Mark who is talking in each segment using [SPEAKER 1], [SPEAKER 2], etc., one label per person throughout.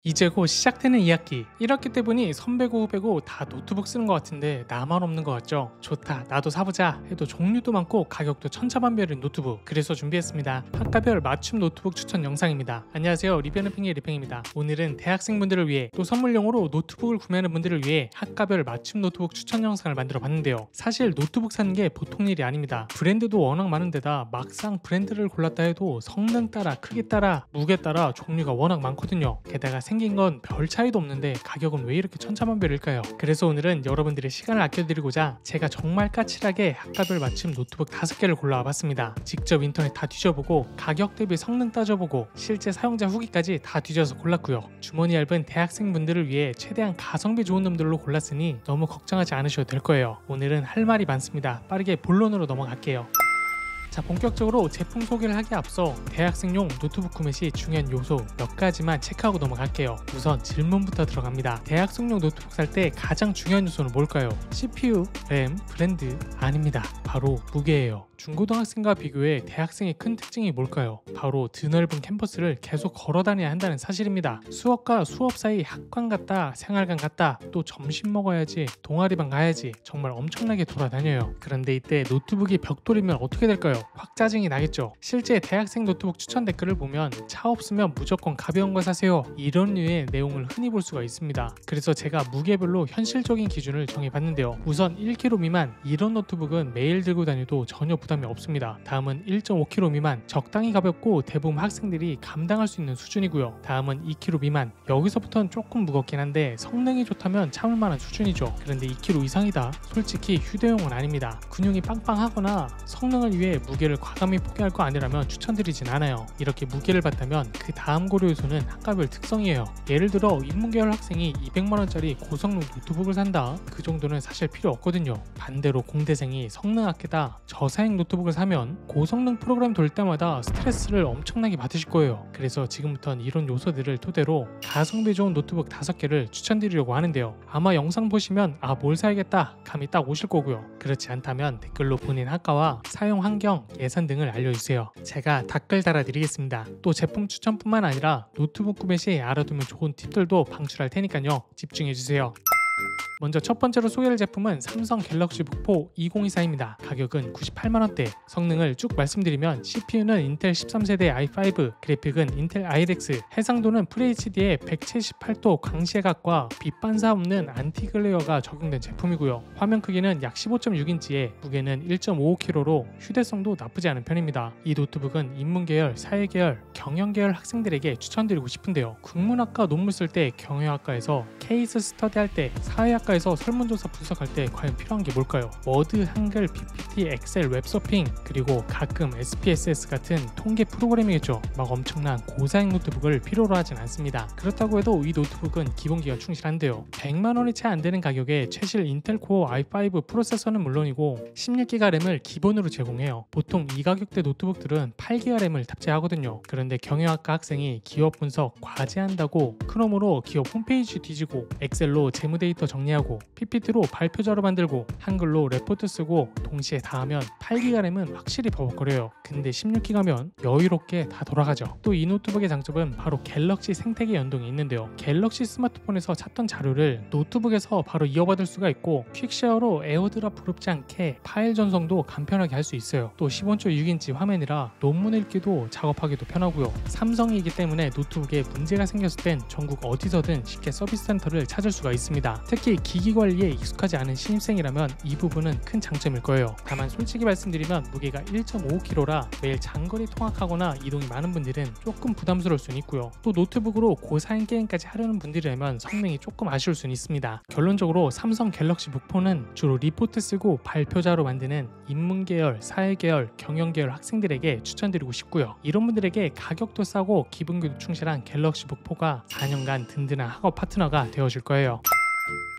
[SPEAKER 1] 이제 곧 시작되는 2학기 1학기 때 보니 선배고 후배고 다 노트북 쓰는 것 같은데 나만 없는 것 같죠? 좋다 나도 사보자 해도 종류도 많고 가격도 천차만별인 노트북, 그래서 준비했습니다. 학과별 맞춤 노트북 추천 영상입니다. 안녕하세요, 리뷰하는 핑계 리핑입니다. 오늘은 대학생분들을 위해 또 선물용으로 노트북을 구매하는 분들을 위해 학과별 맞춤 노트북 추천 영상을 만들어 봤는데요. 사실 노트북 사는 게 보통 일이 아닙니다. 브랜드도 워낙 많은데다 막상 브랜드를 골랐다 해도 성능 따라 크기 따라 무게 따라 종류가 워낙 많거든요. 게다가 생긴 건 별 차이도 없는데 가격은 왜 이렇게 천차만별일까요? 그래서 오늘은 여러분들의 시간을 아껴드리고자 제가 정말 까칠하게 학과별 맞춤 노트북 5개를 골라와 봤습니다. 직접 인터넷 다 뒤져보고 가격 대비 성능 따져보고 실제 사용자 후기까지 다 뒤져서 골랐고요. 주머니 얇은 대학생분들을 위해 최대한 가성비 좋은 놈들로 골랐으니 너무 걱정하지 않으셔도 될 거예요. 오늘은 할 말이 많습니다. 빠르게 본론으로 넘어갈게요. 자, 본격적으로 제품 소개를 하기에 앞서 대학생용 노트북 구매 시 중요한 요소 몇 가지만 체크하고 넘어갈게요. 우선 질문부터 들어갑니다. 대학생용 노트북 살 때 가장 중요한 요소는 뭘까요? CPU, 램, 브랜드? 아닙니다. 바로 무게예요. 중고등학생과 비교해 대학생의 큰 특징이 뭘까요? 바로 드넓은 캠퍼스를 계속 걸어 다녀야 한다는 사실입니다. 수업과 수업 사이 학관 갔다 생활관 갔다 또 점심 먹어야지 동아리방 가야지 정말 엄청나게 돌아다녀요. 그런데 이때 노트북이 벽돌이면 어떻게 될까요? 확 짜증이 나겠죠. 실제 대학생 노트북 추천 댓글을 보면 차 없으면 무조건 가벼운 거 사세요, 이런 류의 내용을 흔히 볼 수가 있습니다. 그래서 제가 무게별로 현실적인 기준을 정해봤는데요. 우선 1kg 미만, 이런 노트북은 매일 들고 다녀도 전혀 부담이 없습니다. 다음은 1.5kg 미만, 적당히 가볍고 대부분 학생들이 감당할 수 있는 수준이고요. 다음은 2kg 미만, 여기서부터는 조금 무겁긴 한데 성능이 좋다면 참을 만한 수준이죠. 그런데 2kg 이상이다, 솔직히 휴대용은 아닙니다. 근육이 빵빵하거나 성능을 위해 무게를 과감히 포기할 거 아니라면 추천드리진 않아요. 이렇게 무게를 봤다면 그 다음 고려 요소는 학과별 특성이에요. 예를 들어 인문계열 학생이 200만원짜리 고성능 노트북을 산다, 그 정도는 사실 필요 없거든요. 반대로 공대생이 성능 아끼다 저사양 노트북을 사면 고성능 프로그램 돌 때마다 스트레스를 엄청나게 받으실 거예요. 그래서 지금부터는 이런 요소들을 토대로 가성비 좋은 노트북 5개를 추천드리려고 하는데요. 아마 영상 보시면 뭘 사야겠다 감이 딱 오실 거고요. 그렇지 않다면 댓글로 본인 학과와 사용 환경, 예산 등을 알려주세요. 제가 댓글 달아드리겠습니다. 또 제품 추천뿐만 아니라 노트북 구매 시 알아두면 좋은 팁들도 방출할 테니까요. 집중해주세요. 먼저 첫 번째로 소개할 제품은 삼성 갤럭시 북4 2024입니다. 가격은 98만원대. 성능을 쭉 말씀드리면 CPU는 인텔 13세대 i5, 그래픽은 인텔 아이렉스, 해상도는 FHD에 178도 광시각과 빛 반사 없는 안티글레어가 적용된 제품이고요. 화면 크기는 약 15.6인치에 무게는 1.55kg로 휴대성도 나쁘지 않은 편입니다. 이 노트북은 인문계열, 사회계열, 경영계열 학생들에게 추천드리고 싶은데요. 국문학과 논문 쓸 때 경영학과에서 케이스 스터디 할 때, 사회학과에서 설문조사 분석할 때 과연 필요한 게 뭘까요? 워드, 한글, PPT, 엑셀, 웹서핑, 그리고 가끔 SPSS 같은 통계 프로그램이겠죠. 막 엄청난 고사양 노트북을 필요로 하진 않습니다. 그렇다고 해도 이 노트북은 기본기가 충실한데요. 100만원이 채 안되는 가격에 최실 인텔 코어 i5 프로세서는 물론이고 16기가 램을 기본으로 제공해요. 보통 이 가격대 노트북들은 8기가 램을 탑재하거든요. 그런데 경영학과 학생이 기업 분석 과제한다고 크롬으로 기업 홈페이지 뒤지고, 엑셀로 재무 데이터 정리하고, PPT로 발표 자료 만들고, 한글로 레포트 쓰고 동시에 다 하면 8기가 램은 확실히 버벅거려요. 근데 16기가면 여유롭게 다 돌아가죠. 또 이 노트북의 장점은 바로 갤럭시 생태계 연동이 있는데요. 갤럭시 스마트폰에서 찾던 자료를 노트북에서 바로 이어받을 수가 있고, 퀵쉐어로 에어드랍 부럽지 않게 파일 전송도 간편하게 할 수 있어요. 또 15.6인치 화면이라 논문 읽기도 작업하기도 편하고요. 삼성이기 때문에 노트북에 문제가 생겼을 땐 전국 어디서든 쉽게 서비스 센터를 찾을 수가 있습니다. 특히 기기 관리에 익숙하지 않은 신입생이라면 이 부분은 큰 장점일 거예요. 다만 솔직히 말씀드리면 무게가 1.5kg라 매일 장거리 통학하거나 이동이 많은 분들은 조금 부담스러울 수는 있고요. 또 노트북으로 고사양 게임까지 하려는 분들이라면 성능이 조금 아쉬울 수는 있습니다. 결론적으로 삼성 갤럭시 북4는 주로 리포트 쓰고 발표자로 만드는 인문계열, 사회계열, 경영계열 학생들에게 추천드리고 싶고요. 이런 분들에게 가격도 싸고 기본기도 충실한 갤럭시 북4가 4년간 든든한 학업 파트너가 되어줄 거예요.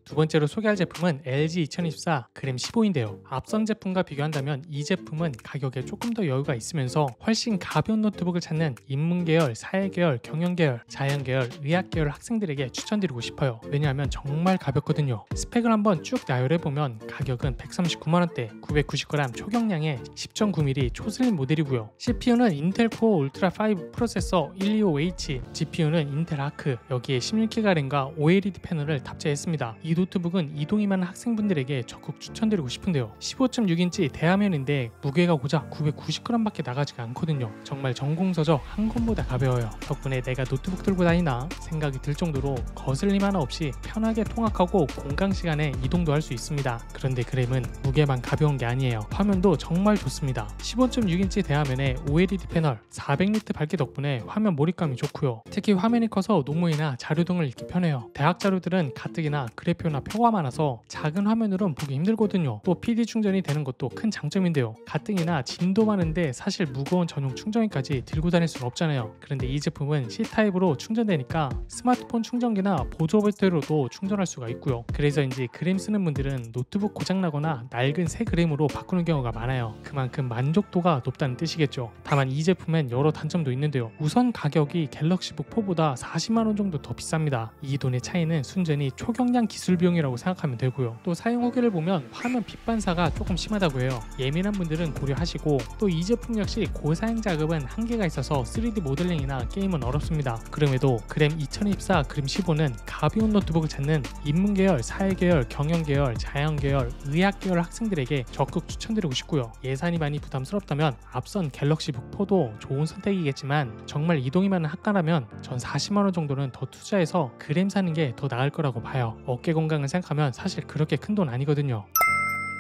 [SPEAKER 1] 두 번째로 소개할 제품은 LG 2024 그램 15인데요. 앞선 제품과 비교한다면 이 제품은 가격에 조금 더 여유가 있으면서 훨씬 가벼운 노트북을 찾는 인문계열, 사회계열, 경영계열, 자연계열, 의학계열 학생들에게 추천드리고 싶어요. 왜냐하면 정말 가볍거든요. 스펙을 한번 쭉 나열해보면 가격은 139만원대, 990g 초경량의 10.9mm 초슬림 모델이고요. CPU는 인텔 코어 울트라 5 프로세서 125H, GPU는 인텔 아크, 여기에 16기가 램과 OLED 패널을 탑재했습니다. 이 노트북은 이동이 많은 학생분들에게 적극 추천드리고 싶은데요. 15.6인치 대화면인데 무게가 고작 990g밖에 나가지가 않거든요. 정말 전공서적 한 권보다 가벼워요. 덕분에 내가 노트북 들고 다니나 생각이 들 정도로 거슬림 하나 없이 편하게 통학하고 공강 시간에 이동도 할 수 있습니다. 그런데 그램은 무게만 가벼운 게 아니에요. 화면도 정말 좋습니다. 15.6인치 대화면에 OLED 패널, 400니트 밝기 덕분에 화면 몰입감이 좋고요. 특히 화면이 커서 논문이나 자료 등을 읽기 편해요. 대학 자료들은 가뜩이나 그래프나 표가 많아서 작은 화면으로는 보기 힘들거든요. 또 PD 충전이 되는 것도 큰 장점인데요. 가뜩이나 짐도 많은데 사실 무거운 전용 충전기까지 들고 다닐 수는 없잖아요. 그런데 이 제품은 C타입으로 충전되니까 스마트폰 충전기나 보조 배터리로도 충전할 수가 있고요. 그래서인지 그램 쓰는 분들은 노트북 고장나거나 낡은 새 그램으로 바꾸는 경우가 많아요. 그만큼 만족도가 높다는 뜻이겠죠. 다만 이 제품엔 여러 단점도 있는데요. 우선 가격이 갤럭시북 4보다 40만원 정도 더 비쌉니다. 이 돈의 차이는 순전히 초경량 기술 비용이라고 생각하면 되고요. 또 사용 후기를 보면 화면 빛 반사가 조금 심하다고 해요. 예민한 분들은 고려하시고 또 이 제품 역시 고사양 작업은 한계가 있어서 3D 모델링이나 게임은 어렵습니다. 그럼에도 그램 2024 그램 15는 가벼운 노트북을 찾는 인문계열, 사회계열, 경영계열, 자연계열, 의학계열 학생들에게 적극 추천드리고 싶고요. 예산이 많이 부담스럽다면 앞선 갤럭시북 4도 좋은 선택이겠지만 정말 이동이 많은 학과라면 전 40만원 정도는 더 투자해서 그램 사는 게 더 나을 거라고 봐요. 어깨 건강을 생각하면 사실 그렇게 큰 돈 아니거든요.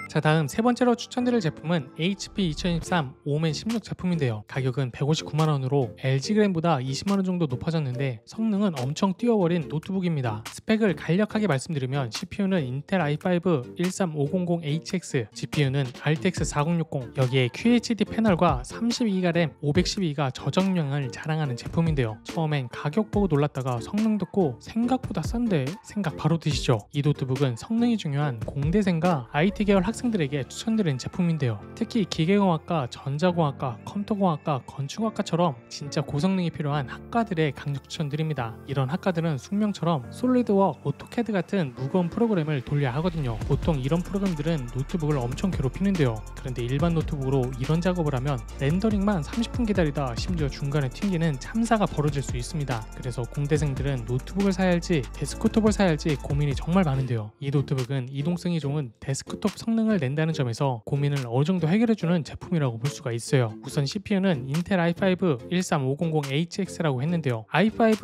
[SPEAKER 1] 자, 다음 세 번째로 추천드릴 제품은 HP 2023 오멘 16 제품인데요. 가격은 159만원으로 LG 그램보다 20만원 정도 높아졌는데 성능은 엄청 뛰어버린 노트북입니다. 스펙을 간략하게 말씀드리면 CPU는 인텔 i5 13500HX, GPU는 RTX 4060, 여기에 QHD 패널과 32기가 램, 512기가 저장량을 자랑하는 제품인데요. 처음엔 가격 보고 놀랐다가 성능 듣고 생각보다 싼데 생각 바로 드시죠. 이 노트북은 성능이 중요한 공대생과 IT 계열 학생들에게 추천드리는 제품인데요. 특히 기계공학과, 전자공학과, 컴퓨터공학과, 건축학과처럼 진짜 고성능이 필요한 학과들에 강력 추천드립니다. 이런 학과들은 숙명처럼 솔리드워크, 오토캐드 같은 무거운 프로그램을 돌려야 하거든요. 보통 이런 프로그램들은 노트북을 엄청 괴롭히는데요. 그런데 일반 노트북으로 이런 작업을 하면 렌더링만 30분 기다리다 심지어 중간에 튕기는 참사가 벌어질 수 있습니다. 그래서 공대생들은 노트북을 사야 할지 데스크톱을 사야 할지 고민이 정말 많은데요. 이 노트북은 이동성이 좋은 데스크톱 성능을 낸다는 점에서 고민을 어느 정도 해결해주는 제품이라고 볼 수가 있어요. 우선 CPU는 인텔 i5 13500HX라고 했는데요. i5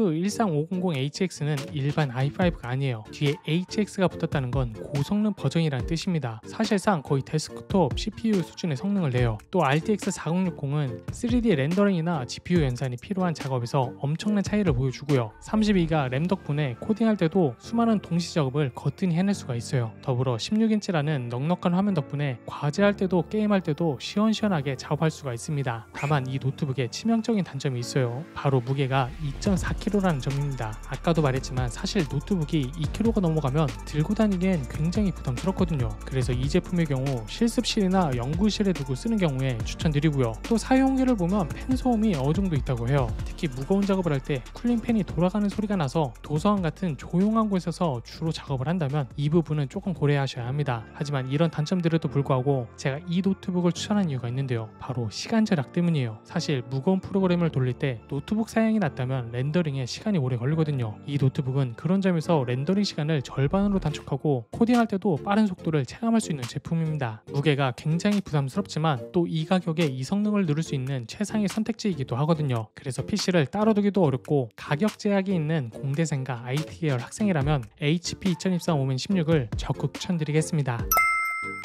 [SPEAKER 1] 13500HX는 일반 i5가 아니에요. 뒤에 HX가 붙었다는 건 고성능 버전이라는 뜻입니다. 사실상 거의 데스크톱 CPU 수준의 성능을 내요. 또 RTX 4060은 3D 렌더링이나 GPU 연산이 필요한 작업에서 엄청난 차이를 보여주고요. 32기가 램 덕분에 코딩할 때도 수많은 동시 작업을 거뜬히 해낼 수가 있어요. 더불어 16인치라는 넉넉한 화면 덕분에 과제할 때도 게임할 때도 시원시원하게 작업할 수가 있습니다. 다만 이 노트북에 치명적인 단점이 있어요. 바로 무게가 2.4kg라는 점입니다. 아까도 말했지만 사실 노트북이 2kg가 넘어가면 들고 다니기엔 굉장히 부담스럽거든요. 그래서 이 제품의 경우 실습실이나 연구실에 두고 쓰는 경우에 추천드리고요. 또 사용기를 보면 팬 소음이 어느 정도 있다고 해요. 특히 무거운 작업을 할 때 쿨링팬이 돌아가는 소리가 나서 도서관 같은 조용한 곳에서 주로 작업을 한다면 이 부분은 조금 고려하셔야 합니다. 하지만 이런 단점들에도 불구하고 제가 이 노트북을 추천한 이유가 있는데요. 바로 시간 절약 때문이에요. 사실 무거운 프로그램을 돌릴 때 노트북 사양이 낮다면 렌더링에 시간이 오래 걸리거든요. 이 노트북은 그런 점에서 렌더링 시간을 절반으로 단축하고 코딩할 때도 빠른 속도를 체감할 수 있는 제품입니다. 무게가 굉장히 부담스럽지만 또 이 가격에 이 성능을 누릴 수 있는 최상의 선택지이기도 하거든요. 그래서 PC를 따로 두기도 어렵고 가격 제약이 있는 공대생과 IT 계열 학생이라면 HP 2023 오멘 16을 적극 추천드리겠습니다.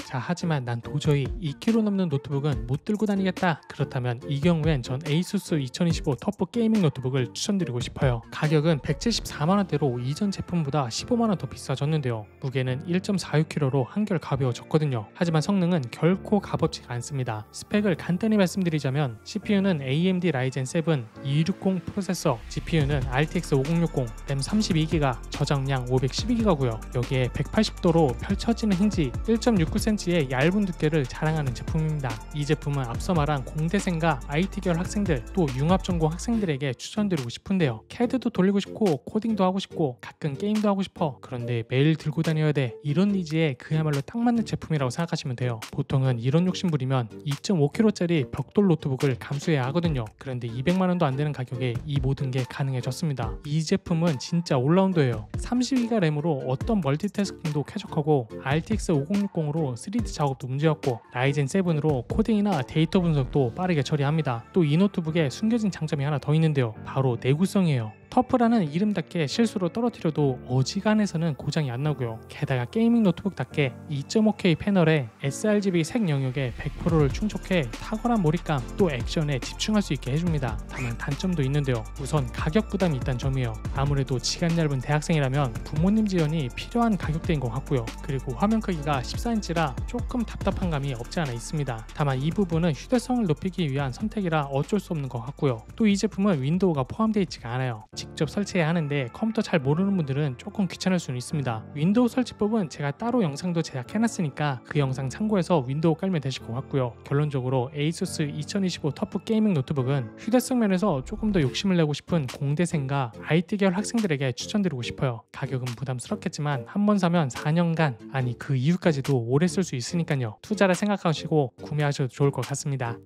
[SPEAKER 1] 자, 하지만 난 도저히 2kg 넘는 노트북은 못 들고 다니겠다. 그렇다면 이 경우엔 전 ASUS 2025 터프 게이밍 노트북을 추천드리고 싶어요. 가격은 174만원대로 이전 제품보다 15만원 더 비싸졌는데요. 무게는 1.46kg로 한결 가벼워졌거든요. 하지만 성능은 결코 값없지가 않습니다. 스펙을 간단히 말씀드리자면 CPU는 AMD Ryzen 7 260 프로세서, GPU는 RTX 5060, 램 32GB, 저장량 512GB고요. 여기에 180도로 펼쳐지는 힌지 1.69cm의 얇은 두께를 자랑하는 제품입니다. 이 제품은 앞서 말한 공대생과 IT계열 학생들, 또 융합전공 학생들에게 추천드리고 싶은데요. CAD도 돌리고 싶고 코딩도 하고 싶고 가끔 게임도 하고 싶어. 그런데 매일 들고 다녀야 돼. 이런 니즈에 그야말로 딱 맞는 제품이라고 생각하시면 돼요. 보통은 이런 욕심 부리면 2.5kg짜리 벽돌 노트북을 감수해야 하거든요. 그런데 200만원도 안 되는 가격에 이 모든 게 가능해졌습니다. 이 제품은 진짜 올라운더예요. 32GB 램으로 어떤 멀티태스킹도 쾌적하고 RTX 5060으로 3D 작업도 문제없고 라이젠 7으로 코딩이나 데이터 분석도 빠르게 처리합니다. 또 이 노트북에 숨겨진 장점이 하나 더 있는데요. 바로 내구성이에요. 터프라는 이름답게 실수로 떨어뜨려도 어지간해서는 고장이 안 나고요. 게다가 게이밍 노트북답게 2.5K 패널에 sRGB 색 영역에 100%를 충족해 탁월한 몰입감 또 액션에 집중할 수 있게 해줍니다. 다만 단점도 있는데요. 우선 가격 부담이 있다는 점이에요. 아무래도 지간 얇은 대학생이라면 부모님 지원이 필요한 가격대인 것 같고요. 그리고 화면 크기가 14인치라 조금 답답한 감이 없지 않아 있습니다. 다만 이 부분은 휴대성을 높이기 위한 선택이라 어쩔 수 없는 것 같고요. 또 이 제품은 윈도우가 포함되어 있지가 않아요. 직접 설치해야 하는데 컴퓨터 잘 모르는 분들은 조금 귀찮을 수는 있습니다. 윈도우 설치법은 제가 따로 영상도 제작해놨으니까 그 영상 참고해서 윈도우 깔면 되실 것 같고요. 결론적으로 ASUS 2025 터프 게이밍 노트북은 휴대성 면에서 조금 더 욕심을 내고 싶은 공대생과 IT 계열 학생들에게 추천드리고 싶어요. 가격은 부담스럽겠지만 한번 사면 4년간 아니 그 이후까지도 오래 쓸 수 있으니까요. 투자라 생각하시고 구매하셔도 좋을 것 같습니다.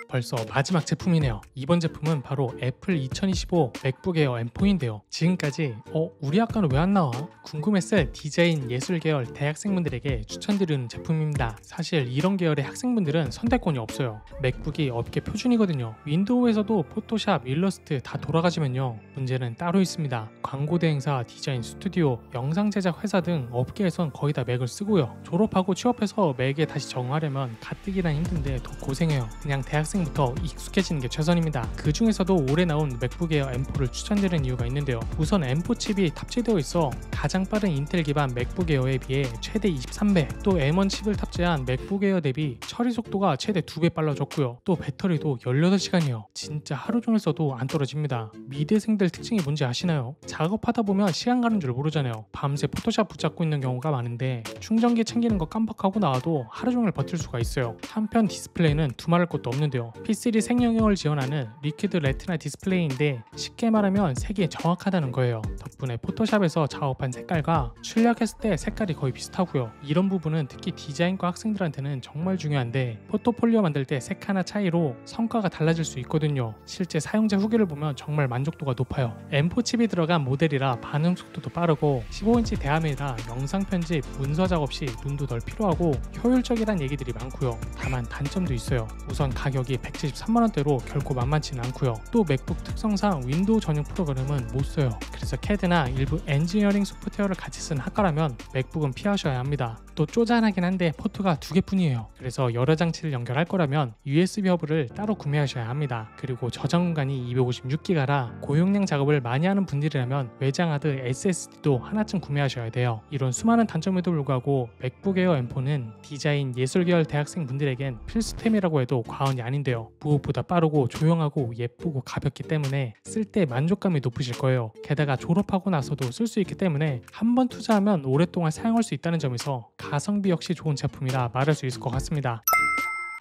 [SPEAKER 1] 벌써 마지막 제품이네요. 이번 제품은 바로 애플 2025 맥북 에어 M4인데요. 지금까지 우리 학과는 왜 안 나와? 궁금했을 디자인 예술 계열 대학생분들에게 추천드리는 제품입니다. 사실 이런 계열의 학생분들은 선택권이 없어요. 맥북이 업계 표준이거든요. 윈도우에서도 포토샵, 일러스트 다 돌아가시면요. 문제는 따로 있습니다. 광고 대행사, 디자인 스튜디오, 영상 제작 회사 등 업계에선 거의 다 맥을 쓰고요. 졸업하고 취업해서 맥에 다시 적응하려면 가뜩이나 힘든데 더 고생해요. 그냥 대학생부터 익숙해지는 게 최선입니다. 그 중에서도 올해 나온 맥북 에어 M4를 추천드리는 이유가 있는데요. 우선 M4 칩이 탑재되어 있어 가장 빠른 인텔 기반 맥북 에어에 비해 최대 23배, 또 M1 칩을 탑재한 맥북 에어 대비 처리 속도가 최대 2배 빨라졌고요. 또 배터리도 18시간이요. 진짜 하루 종일 써도 안 떨어집니다. 미대생들 특징이 뭔지 아시나요? 작업하다 보면 시간 가는 줄 모르잖아요. 밤새 포토샵 붙잡고 있는 경우가 많은데 충전기 챙기는 거 깜빡하고 나와도 하루 종일 버틸 수가 있어요. 한편 디스플레이는 두말할 것도 없는데요. P3 색영역을 지원하는 리퀴드 레티나 디스플레이인데 쉽게 말하면 색이 정확하다는 거예요. 덕분에 포토샵에서 작업한 색깔과 출력했을 때 색깔이 거의 비슷하고요. 이런 부분은 특히 디자인과 학생들한테는 정말 중요한데 포트폴리오 만들 때 색 하나 차이로 성과가 달라질 수 있거든요. 실제 사용자 후기를 보면 정말 만족도가 높아요. M4 칩이 들어간 모델이라 반응 속도도 빠르고 15인치 대화면이라 영상 편집, 문서 작업 시 눈도 덜 필요하고 효율적이란 얘기들이 많고요. 다만 단점도 있어요. 우선 가격이 173만원대로 결코 만만치는 않고요. 또 맥북 특성상 윈도우 전용 프로그램은 못 써요. 그래서 CAD나 일부 엔지니어링 소프트웨어를 같이 쓴 학과라면 맥북은 피하셔야 합니다. 또 쪼잔하긴 한데 포트가 2개뿐이에요. 그래서 여러 장치를 연결할 거라면 USB 허브를 따로 구매하셔야 합니다. 그리고 저장 공간이 256기가라 고용량 작업을 많이 하는 분들이라면 외장 하드 SSD도 하나쯤 구매하셔야 돼요. 이런 수많은 단점에도 불구하고 맥북 에어 M4는 디자인 예술 계열 대학생 분들에겐 필수템이라고 해도 과언이 아닌데요. 무엇보다 빠르고 조용하고 예쁘고 가볍기 때문에 쓸 때 만족감이 높으실 거예요. 게다가 졸업하고 나서도 쓸 수 있기 때문에 한번 투자하면 오랫동안 사용할 수 있다는 점에서 가성비 역시 좋은 제품이라 말할 수 있을 것 같습니다.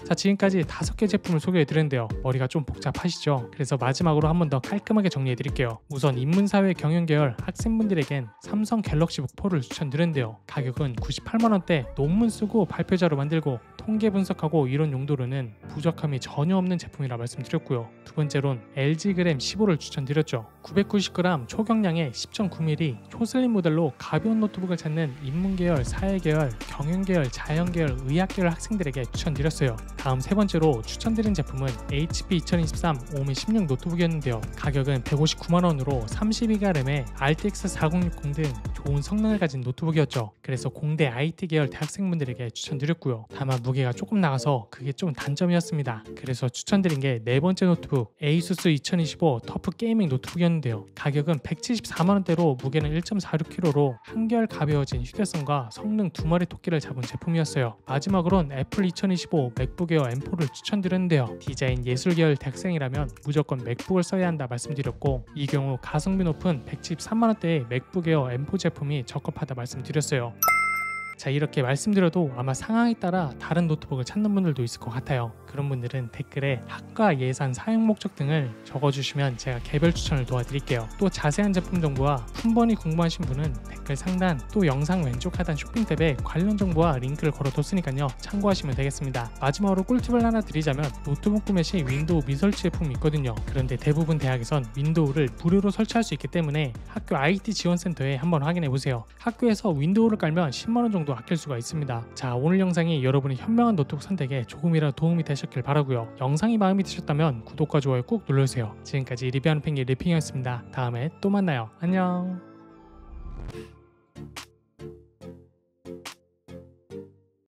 [SPEAKER 1] 자, 지금까지 5개 제품을 소개해드렸는데요. 머리가 좀 복잡하시죠? 그래서 마지막으로 한 번 더 깔끔하게 정리해드릴게요. 우선 인문사회 경영계열 학생분들에겐 삼성 갤럭시북 4를 추천드렸는데요. 가격은 98만원대, 논문 쓰고 발표자료 만들고 통계 분석하고 이런 용도로는 부족함이 전혀 없는 제품이라 말씀드렸고요. 두 번째론 LG 그램 15를 추천드렸죠. 990g 초경량의 10.9mm 초슬림 모델로 가벼운 노트북을 찾는 인문계열, 사회계열, 경영계열, 자연계열, 의학계열 학생들에게 추천드렸어요. 다음 세 번째로 추천드린 제품은 HP 2023 오미 16 노트북이었는데요. 가격은 159만원으로 32기가 램에 RTX 4060 등 좋은 성능을 가진 노트북이었죠. 그래서 공대 IT 계열 대학생분들에게 추천드렸고요. 다만 무게가 조금 나가서 그게 좀 단점이었습니다. 그래서 추천드린 게 네 번째 노트북 에이수스 2025 터프 게이밍 노트북이었는데요. 가격은 174만원대로 무게는 1.46kg로 한결 가벼워진 휴대성과 성능 두 마리 토끼를 잡은 제품이었어요. 마지막으론 애플 2025 맥북 에어 M4를 추천드렸는데요. 디자인 예술 계열 대학생이라면 무조건 맥북을 써야 한다 말씀드렸고, 이 경우 가성비 높은 173만원대의 맥북 에어 M4 제품이 적합하다 말씀드렸어요. 자, 이렇게 말씀드려도 아마 상황에 따라 다른 노트북을 찾는 분들도 있을 것 같아요. 그런 분들은 댓글에 학과 예산 사용 목적 등을 적어주시면 제가 개별 추천을 도와드릴게요. 또 자세한 제품 정보와 품번이 궁금하신 분은 댓글 상단 또 영상 왼쪽 하단 쇼핑 탭에 관련 정보와 링크를 걸어뒀으니까요, 참고하시면 되겠습니다. 마지막으로 꿀팁을 하나 드리자면 노트북 구매 시 윈도우 미설치 제품이 있거든요. 그런데 대부분 대학에선 윈도우를 무료로 설치할 수 있기 때문에 학교 IT 지원센터에 한번 확인해보세요. 학교에서 윈도우를 깔면 10만원 정도 아낄 수가 있습니다. 자, 오늘 영상이 여러분의 현명한 노트북 선택에 조금이라도 도움이 되셨길 바라고요. 영상이 마음에 드셨다면 구독과 좋아요 꾹 눌러주세요. 지금까지 리뷰하는 펭귄 리핑이었습니다. 다음에 또 만나요. 안녕.